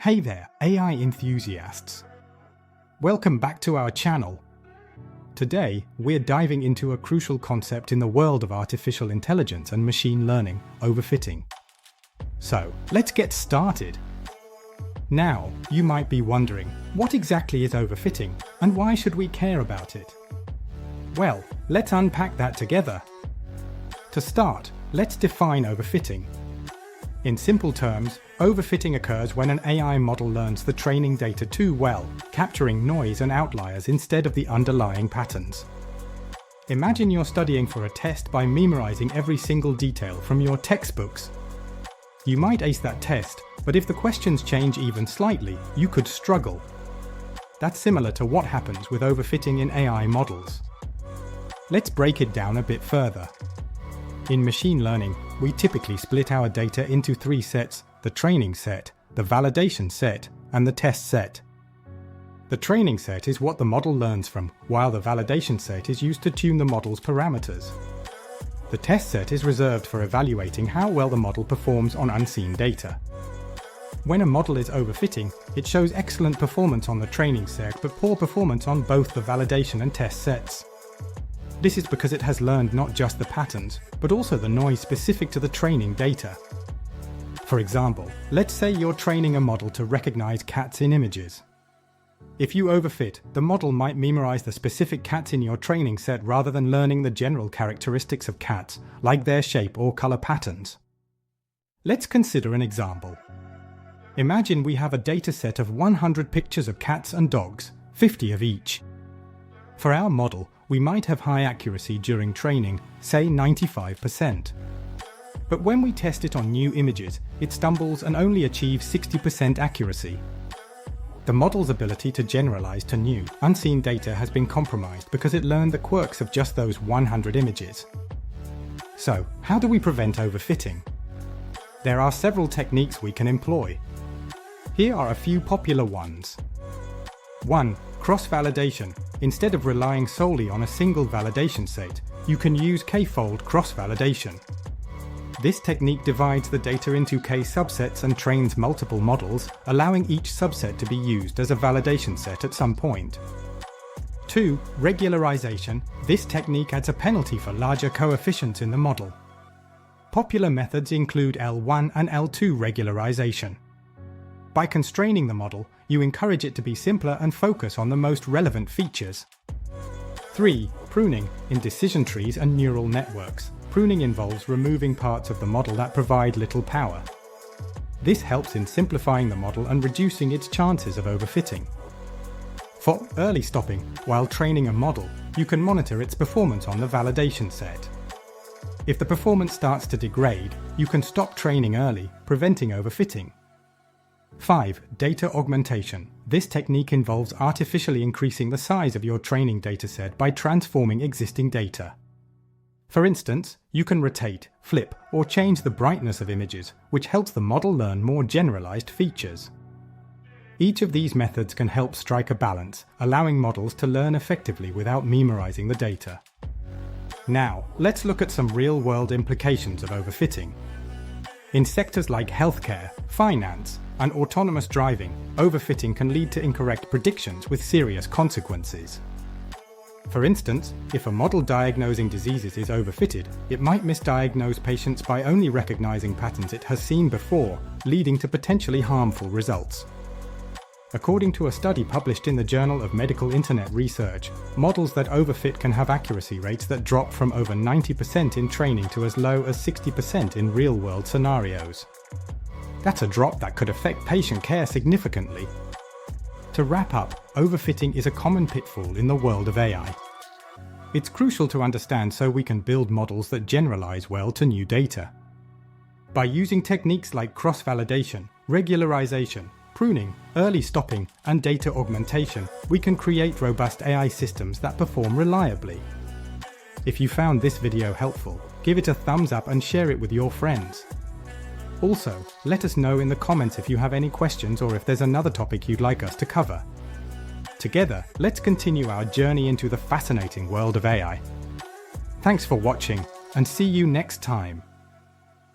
Hey there, AI enthusiasts! Welcome back to our channel. Today, we're diving into a crucial concept in the world of artificial intelligence and machine learning, overfitting. So, let's get started. Now, you might be wondering, what exactly is overfitting, and why should we care about it? Well, let's unpack that together. To start, let's define overfitting. In simple terms, overfitting occurs when an AI model learns the training data too well, capturing noise and outliers instead of the underlying patterns. Imagine you're studying for a test by memorizing every single detail from your textbooks. You might ace that test, but if the questions change even slightly, you could struggle. That's similar to what happens with overfitting in AI models. Let's break it down a bit further. In machine learning, we typically split our data into three sets: the training set, the validation set, and the test set. The training set is what the model learns from, while the validation set is used to tune the model's parameters. The test set is reserved for evaluating how well the model performs on unseen data. When a model is overfitting, it shows excellent performance on the training set but poor performance on both the validation and test sets. This is because it has learned not just the patterns, but also the noise specific to the training data. For example, let's say you're training a model to recognize cats in images. If you overfit, the model might memorize the specific cats in your training set rather than learning the general characteristics of cats, like their shape or color patterns. Let's consider an example. Imagine we have a data set of 100 pictures of cats and dogs, 50 of each. For our model, we might have high accuracy during training, say 95%. But when we test it on new images, it stumbles and only achieves 60% accuracy. The model's ability to generalize to new, unseen data has been compromised because it learned the quirks of just those 100 images. So, how do we prevent overfitting? There are several techniques we can employ. Here are a few popular ones. 1. Cross-validation. Instead of relying solely on a single validation set, you can use k-fold cross-validation. This technique divides the data into k-subsets and trains multiple models, allowing each subset to be used as a validation set at some point. 2. Regularization. This technique adds a penalty for larger coefficients in the model. Popular methods include L1 and L2 regularization. By constraining the model, you encourage it to be simpler and focus on the most relevant features. 3. Pruning. In decision trees and neural networks, pruning involves removing parts of the model that provide little power. This helps in simplifying the model and reducing its chances of overfitting. For early stopping, while training a model, you can monitor its performance on the validation set. If the performance starts to degrade, you can stop training early, preventing overfitting. 5. Data augmentation. This technique involves artificially increasing the size of your training dataset by transforming existing data. For instance, you can rotate, flip, or change the brightness of images, which helps the model learn more generalized features. Each of these methods can help strike a balance, allowing models to learn effectively without memorizing the data. Now, let's look at some real-world implications of overfitting. In sectors like healthcare, finance, and autonomous driving, overfitting can lead to incorrect predictions with serious consequences. For instance, if a model diagnosing diseases is overfitted, it might misdiagnose patients by only recognizing patterns it has seen before, leading to potentially harmful results. According to a study published in the Journal of Medical Internet Research, models that overfit can have accuracy rates that drop from over 90% in training to as low as 60% in real-world scenarios. That's a drop that could affect patient care significantly. To wrap up, overfitting is a common pitfall in the world of AI. It's crucial to understand so we can build models that generalize well to new data. By using techniques like cross-validation, regularization, pruning, early stopping, and data augmentation, we can create robust AI systems that perform reliably. If you found this video helpful, give it a thumbs up and share it with your friends. Also, let us know in the comments if you have any questions or if there's another topic you'd like us to cover. Together, let's continue our journey into the fascinating world of AI. Thanks for watching, and see you next time.